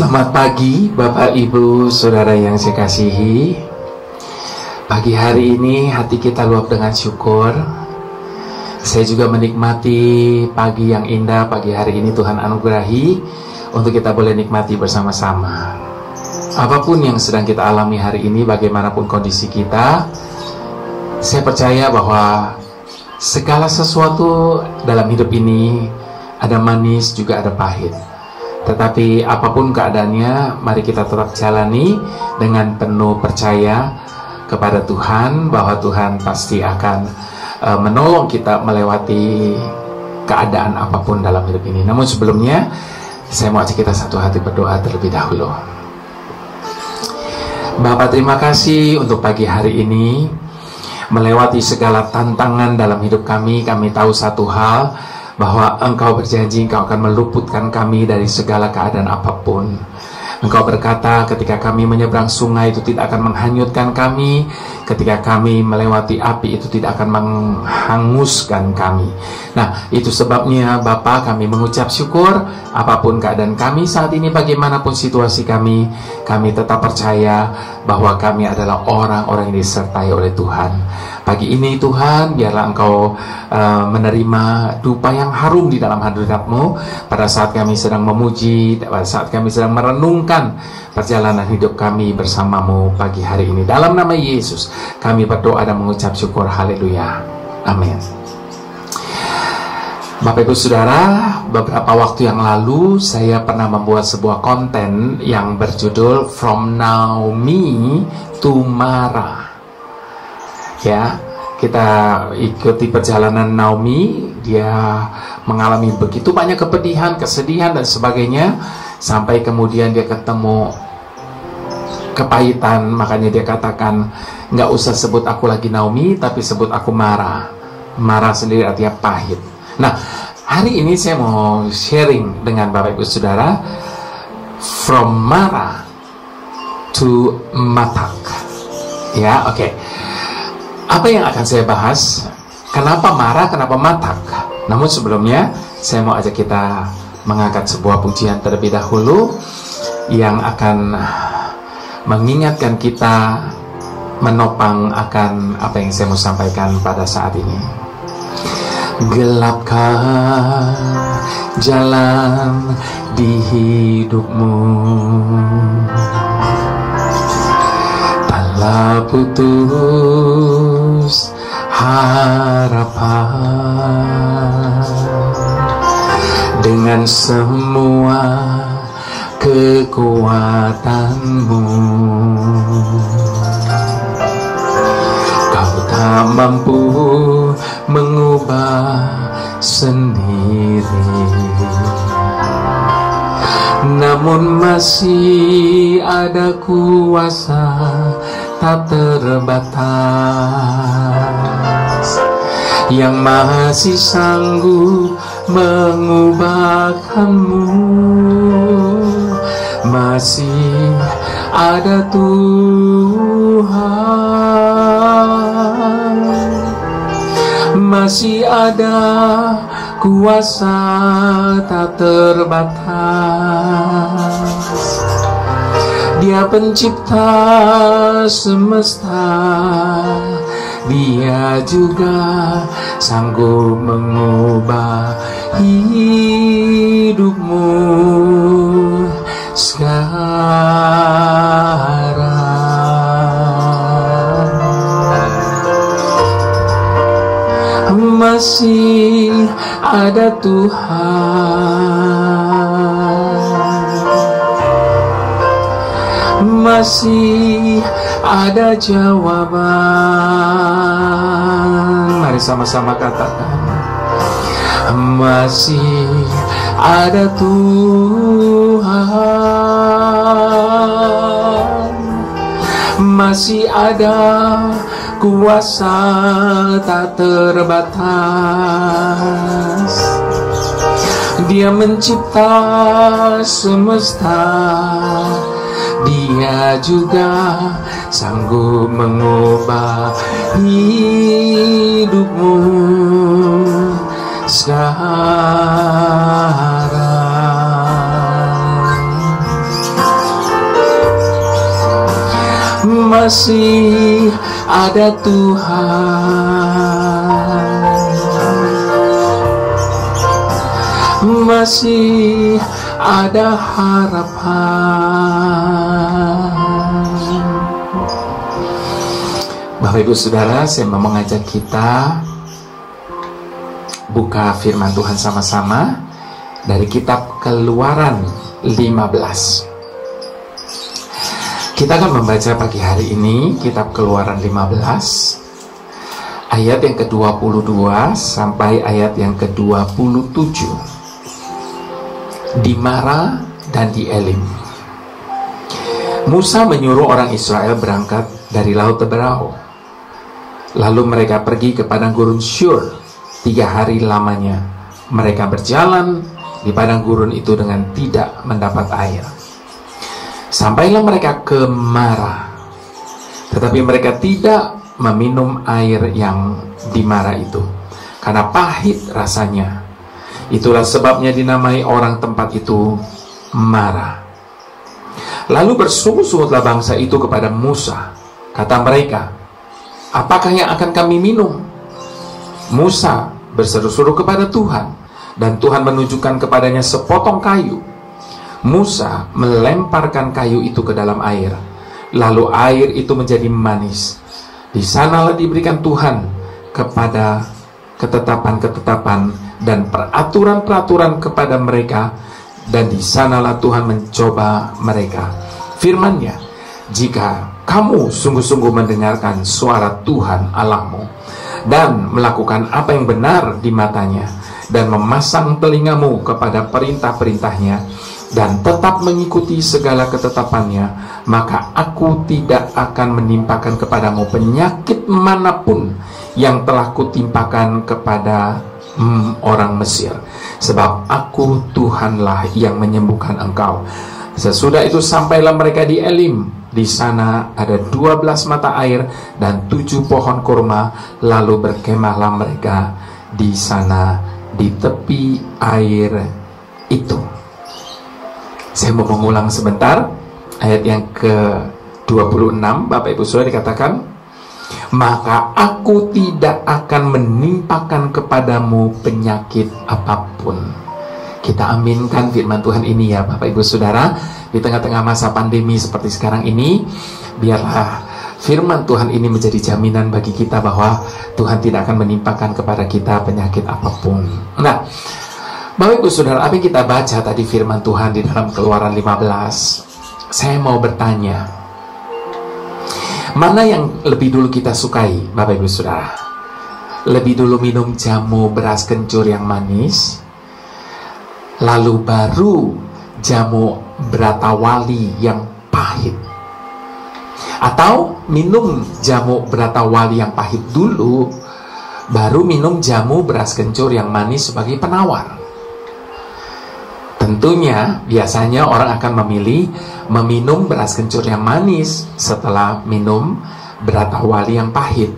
Selamat pagi Bapak Ibu Saudara yang saya kasihi. Pagi hari ini hati kita luap dengan syukur. Saya juga menikmati pagi yang indah. Pagi hari ini Tuhan anugerahi untuk kita boleh nikmati bersama-sama. Apapun yang sedang kita alami hari ini, bagaimanapun kondisi kita, saya percaya bahwa segala sesuatu dalam hidup ini ada manis juga ada pahit. Tetapi apapun keadaannya, mari kita tetap jalani dengan penuh percaya kepada Tuhan, bahwa Tuhan pasti akan menolong kita melewati keadaan apapun dalam hidup ini. Namun sebelumnya, saya mau ajak kita satu hati berdoa terlebih dahulu. Bapa, terima kasih untuk pagi hari ini. Melewati segala tantangan dalam hidup kami tahu satu hal, bahwa Engkau berjanji Engkau akan meluputkan kami dari segala keadaan apapun. Engkau berkata ketika kami menyeberang sungai itu tidak akan menghanyutkan kami, ketika kami melewati api itu tidak akan menghanguskan kami. Nah, itu sebabnya Bapa, kami mengucap syukur apapun keadaan kami saat ini, bagaimanapun situasi kami tetap percaya bahwa kami adalah orang-orang yang disertai oleh Tuhan. Pagi ini Tuhan, biarlah Engkau menerima dupa yang harum di dalam hadirat-Mu pada saat kami sedang memuji, pada saat kami sedang merenungkan perjalanan hidup kami bersama-Mu pagi hari ini. Dalam nama Yesus kami berdoa dan mengucap syukur. Haleluya. Amin. Bapak Ibu Saudara, beberapa waktu yang lalu saya pernah membuat sebuah konten yang berjudul From Naomi to Mara. Ya, kita ikuti perjalanan Naomi. Dia mengalami begitu banyak kepedihan, kesedihan dan sebagainya, sampai kemudian dia ketemu kepahitan. Makanya dia katakan, nggak usah sebut aku lagi Naomi, tapi sebut aku Mara. Mara sendiri artinya pahit. Nah, hari ini saya mau sharing dengan Bapak Ibu Saudara, From Mara to Matak. Ya, oke. Apa yang akan saya bahas? Kenapa Mara, kenapa Matak? Namun sebelumnya, saya mau ajak kita mengangkat sebuah pujian terlebih dahulu yang akan mengingatkan kita, menopang akan apa yang saya mau sampaikan pada saat ini. Gelapkah jalan di hidupmu, telah putus harapan dengan semua kekuatanmu. Kau tak mampu mengubah sendiri, namun masih ada kuasa tak terbatas yang masih sanggup mengubahkanmu. Masih ada Tuhan, masih ada kuasa tak terbatas. Dia pencipta semesta, Dia juga sanggup mengubah hidupmu sekarang. Masih ada Tuhan, masih ada jawaban. Mari sama-sama katakan, masih ada Tuhan, masih ada kuasa tak terbatas. Dia mencipta semesta, Dia juga sanggup mengubah hidupmu sekarang. masih ada Tuhan, masih ada harapan. Bapak Ibu Saudara, saya mau mengajak kita buka firman Tuhan sama-sama dari kitab Keluaran 15. Kita akan membaca pagi hari ini kitab Keluaran 15 ayat yang ke-22 sampai ayat yang ke-27. Di Mara dan di Elim. Musa menyuruh orang Israel berangkat dari Laut Teberau. Lalu mereka pergi ke padang gurun Syur 3 hari lamanya. Mereka berjalan di padang gurun itu dengan tidak mendapat air. Sampailah mereka ke Mara, tetapi mereka tidak meminum air yang di Mara itu, karena pahit rasanya. Itulah sebabnya dinamai orang tempat itu Mara. Lalu bersungut-sungutlah bangsa itu kepada Musa. Kata mereka, apakah yang akan kami minum? Musa berseru-seru kepada Tuhan, dan Tuhan menunjukkan kepadanya sepotong kayu. Musa melemparkan kayu itu ke dalam air, lalu air itu menjadi manis. Di sanalah diberikan Tuhan kepada ketetapan-ketetapan dan peraturan-peraturan kepada mereka, dan di sanalah Tuhan mencoba mereka. Firman-Nya, jika kamu sungguh-sungguh mendengarkan suara Tuhan Allahmu dan melakukan apa yang benar di matanya, dan memasang telingamu kepada perintah-perintahnya, dan tetap mengikuti segala ketetapannya, maka aku tidak akan menimpakan kepadamu penyakit manapun yang telah kutimpakan kepada orang Mesir, sebab aku Tuhanlah yang menyembuhkan engkau. Sesudah itu sampailah mereka di Elim. Di sana ada 12 mata air dan 7 pohon kurma. Lalu berkemahlah mereka di sana di tepi air itu. Saya mau mengulang sebentar ayat yang ke-26. Bapak Ibu Saudara, dikatakan, maka aku tidak akan menimpakan kepadamu penyakit apapun. Kita aminkan firman Tuhan ini ya Bapak Ibu Saudara. Di tengah-tengah masa pandemi seperti sekarang ini, biarlah firman Tuhan ini menjadi jaminan bagi kita bahwa Tuhan tidak akan menimpakan kepada kita penyakit apapun. Nah, Bapak Ibu Saudara, apa yang kita baca tadi firman Tuhan di dalam Keluaran 15, saya mau bertanya, mana yang lebih dulu kita sukai, Bapak Ibu Saudara? Lebih dulu minum jamu beras kencur yang manis, lalu baru jamu beratawali yang pahit? Atau minum jamu beratawali yang pahit dulu, baru minum jamu beras kencur yang manis sebagai penawar? Tentunya biasanya orang akan memilih meminum beras kencur yang manis setelah minum beratawali yang pahit.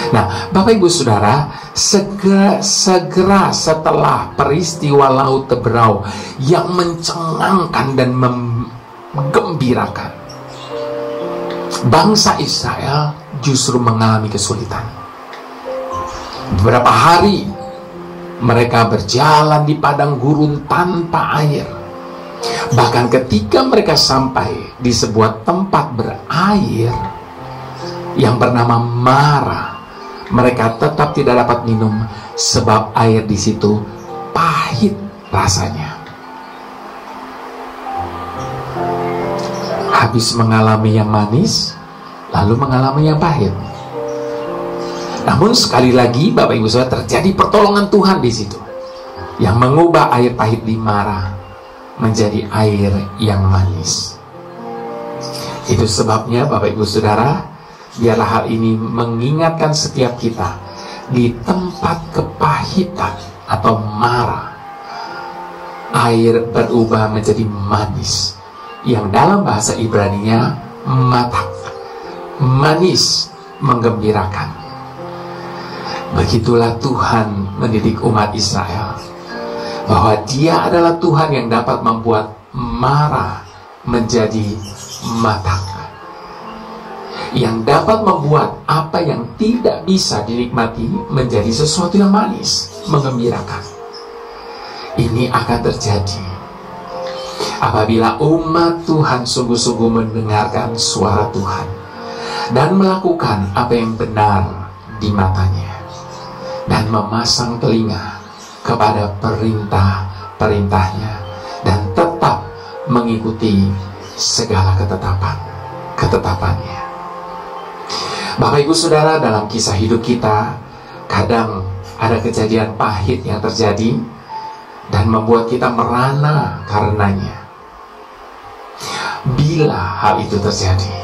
Nah, Bapak Ibu Saudara, segera setelah peristiwa Laut Teberau yang mencengangkan dan menggembirakan, bangsa Israel justru mengalami kesulitan. Beberapa hari mereka berjalan di padang gurun tanpa air. Bahkan ketika mereka sampai di sebuah tempat berair yang bernama Mara, mereka tetap tidak dapat minum sebab air di situ pahit rasanya. Habis mengalami yang manis, lalu mengalami yang pahit. Namun sekali lagi Bapak Ibu Saudara, terjadi pertolongan Tuhan di situ yang mengubah air pahit di Mara menjadi air yang manis. Itu sebabnya Bapak Ibu Saudara, biarlah hal ini mengingatkan setiap kita di tempat kepahitan atau Mara, air berubah menjadi manis, yang dalam bahasa Ibrani-nya matak, manis, menggembirakan. Begitulah Tuhan mendidik umat Israel, bahwa Dia adalah Tuhan yang dapat membuat Mara menjadi matak. yang dapat membuat apa yang tidak bisa dinikmati menjadi sesuatu yang manis, menggembirakan. Ini akan terjadi apabila umat Tuhan sungguh-sungguh mendengarkan suara Tuhan dan melakukan apa yang benar di matanya, dan memasang telinga kepada perintah-perintahnya, dan tetap mengikuti segala ketetapannya. Bapak Ibu Saudara, dalam kisah hidup kita kadang ada kejadian pahit yang terjadi dan membuat kita merana karenanya. Bila hal itu terjadi,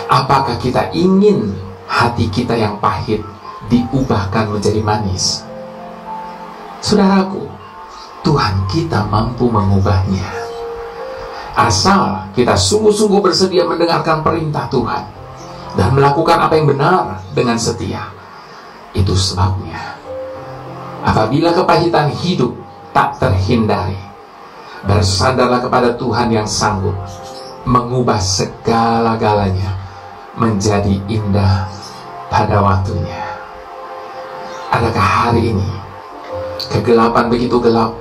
apakah kita ingin hati kita yang pahit diubahkan menjadi manis? Saudaraku, Tuhan kita mampu mengubahnya, asal kita sungguh-sungguh bersedia mendengarkan perintah Tuhan dan melakukan apa yang benar dengan setia. Itu sebabnya apabila kepahitan hidup tak terhindari, bersandarlah kepada Tuhan yang sanggup mengubah segala-galanya menjadi indah pada waktunya. Adakah hari ini kegelapan begitu gelap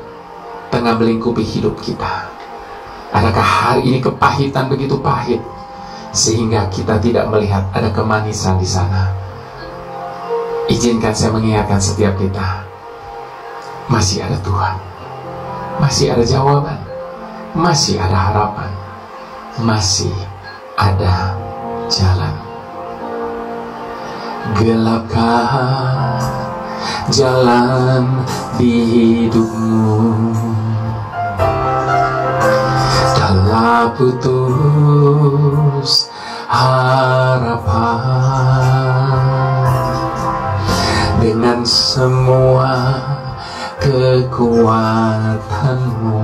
tengah melingkupi hidup kita? Adakah hari ini kepahitan begitu pahit sehingga kita tidak melihat ada kemanisan di sana? Izinkan saya mengingatkan setiap kita, masih ada Tuhan, masih ada jawaban, masih ada harapan, masih ada jalan. Gelapkah jalan di hidupmu? Telah putus harapan dengan semua kekuatanmu.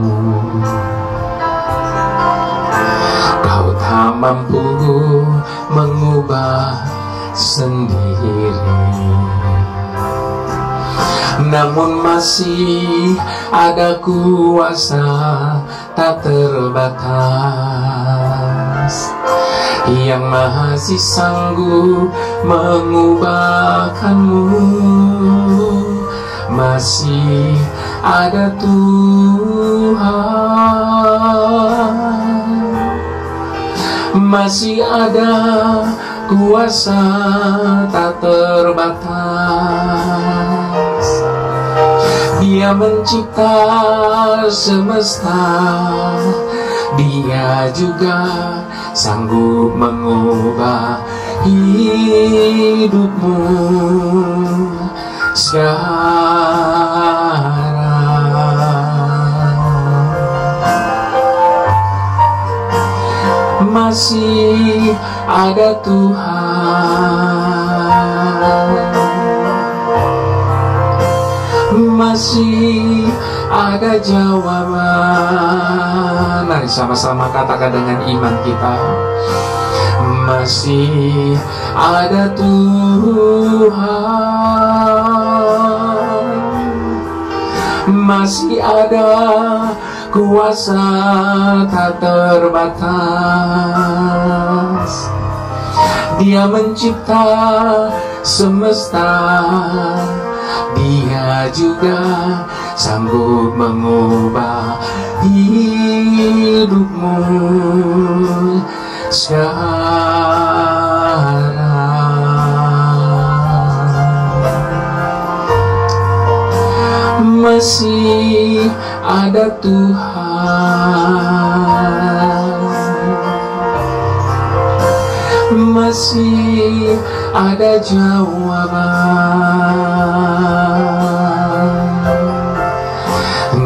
Kau tak mampu mengubah sendiri, namun masih ada kuasa tak terbatas yang masih sanggup mengubahkanmu. Masih ada Tuhan, masih ada kuasa tak terbatas. Dia mencipta semesta, Dia juga sanggup mengubah hidupmu sekarang. Masih ada Tuhan, masih ada jawaban. Mari sama-sama katakan dengan iman kita, masih ada Tuhan, masih ada kuasa tak terbatas. Dia mencipta semesta, Dia juga sanggup mengubah hidupmu sekarang. Masih ada Tuhan, masih ada jawaban.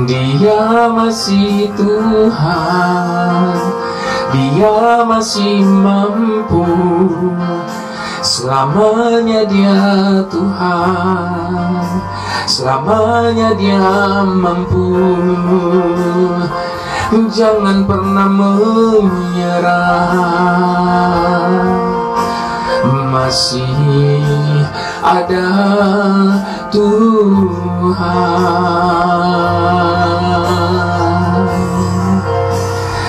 Dia masih Tuhan, Dia masih mampu. Selamanya Dia Tuhan, selamanya Dia mampu. Jangan pernah menyerah, masih ada Tuhan.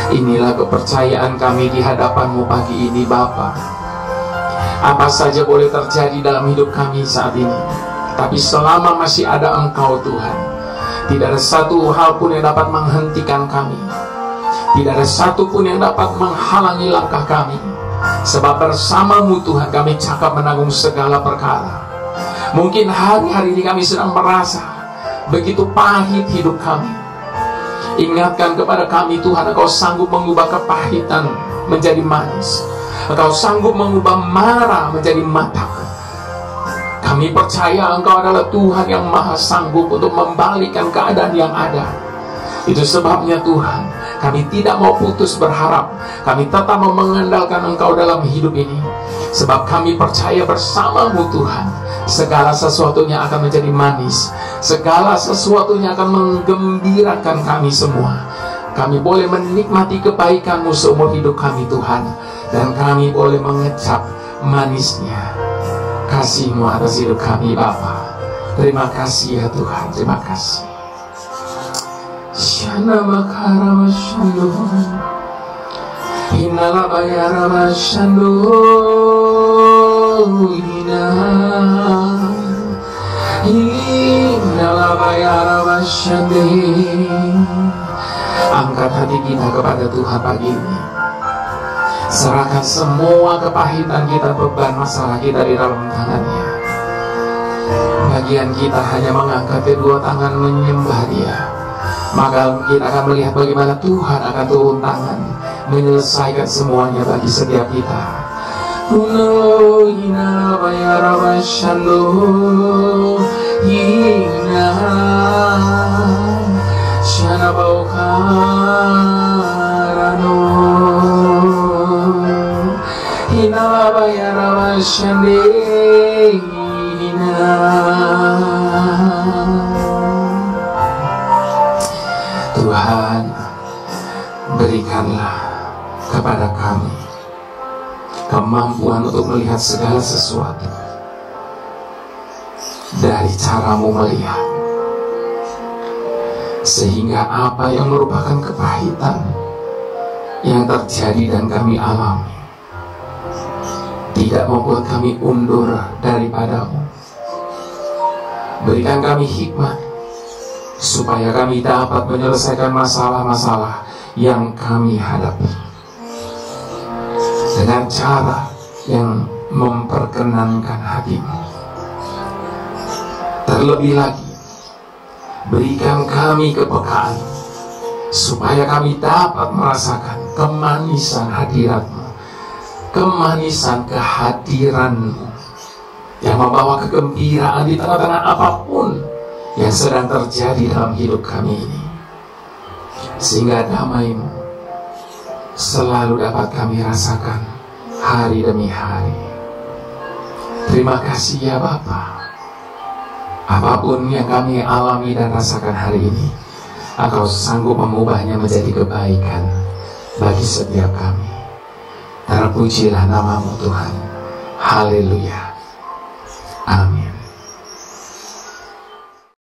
Inilah kepercayaan kami di hadapan-Mu pagi ini, Bapa. Apa saja boleh terjadi dalam hidup kami saat ini, tapi selama masih ada Engkau Tuhan, tidak ada satu hal pun yang dapat menghentikan kami. Tidak ada satu pun yang dapat menghalangi langkah kami. Sebab bersama-Mu Tuhan kami cakap menanggung segala perkara. Mungkin hari-hari ini kami sedang merasa begitu pahit hidup kami. Ingatkan kepada kami Tuhan, Engkau sanggup mengubah kepahitan menjadi manis. Engkau sanggup mengubah marah menjadi matak. Kami percaya Engkau adalah Tuhan yang maha sanggup untuk membalikkan keadaan yang ada. Itu sebabnya Tuhan, kami tidak mau putus berharap. Kami tetap mau mengandalkan Engkau dalam hidup ini. Sebab kami percaya bersama-Mu Tuhan, segala sesuatunya akan menjadi manis. Segala sesuatunya akan menggembirakan kami semua. Kami boleh menikmati kebaikan-Mu seumur hidup kami Tuhan. Dan kami boleh mengecap manisnya kasih-Mu atas hidup kami Bapa. Terima kasih ya Tuhan, terima kasih. Shana makara mashando, hinala bayara mashando, hinala bayara mashande. Angkat hati kita kepada Tuhan pagi ini. Serahkan semua kepahitan kita, beban masalah kita di dalam tangan-Nya. Bagian kita hanya mengangkat kedua tangan menyembah Dia. Maka kita akan melihat bagaimana Tuhan akan turun tangan menyelesaikan semuanya bagi setiap kita. Tuhan, berikanlah kepada kami kemampuan untuk melihat segala sesuatu dari cara-Mu melihat, sehingga apa yang merupakan kepahitan yang terjadi dan kami alami tidak membuat kami undur daripada-Mu. Berikan kami hikmat supaya kami dapat menyelesaikan masalah-masalah yang kami hadapi dengan cara yang memperkenankan hati-Mu. Terlebih lagi, berikan kami kepekaan supaya kami dapat merasakan kemanisan hadirat-Mu, kemanisan kehadiran-Mu yang membawa kegembiraan di tengah-tengah apapun yang sedang terjadi dalam hidup kami ini, sehingga damai-Mu selalu dapat kami rasakan hari demi hari. Terima kasih ya Bapa. Apapun yang kami alami dan rasakan hari ini, Engkau sanggup mengubahnya menjadi kebaikan bagi setiap kami. Terpujilah nama-Mu Tuhan. Haleluya. Amin.